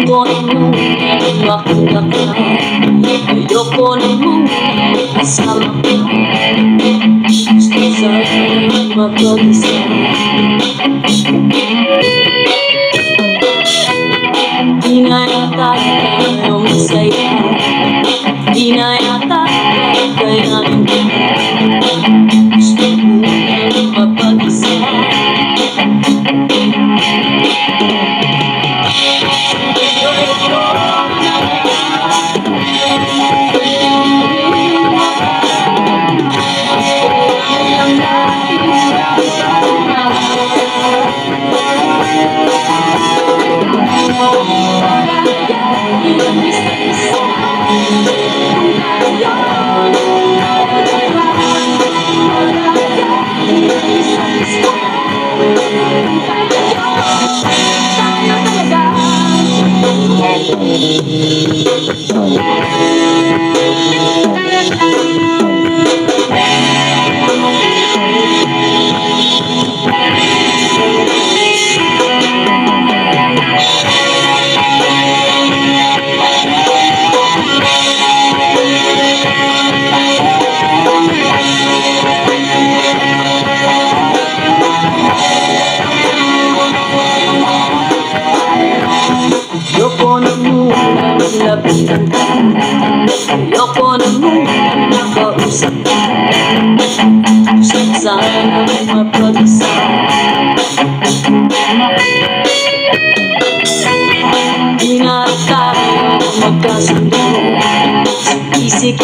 Ayoko nung makita ka, ayoko nung kasama ka. Gusto sana'y mapag-isa. Di na yata tayo masaya, di na yata kayanin ka. Gusto ko nang mapag-isa. Ayoko na muna lapitan ka, ayoko na muna kausap ka. Gusto sana'y mapag-isa. Di nga tayo magkasundo, sa isip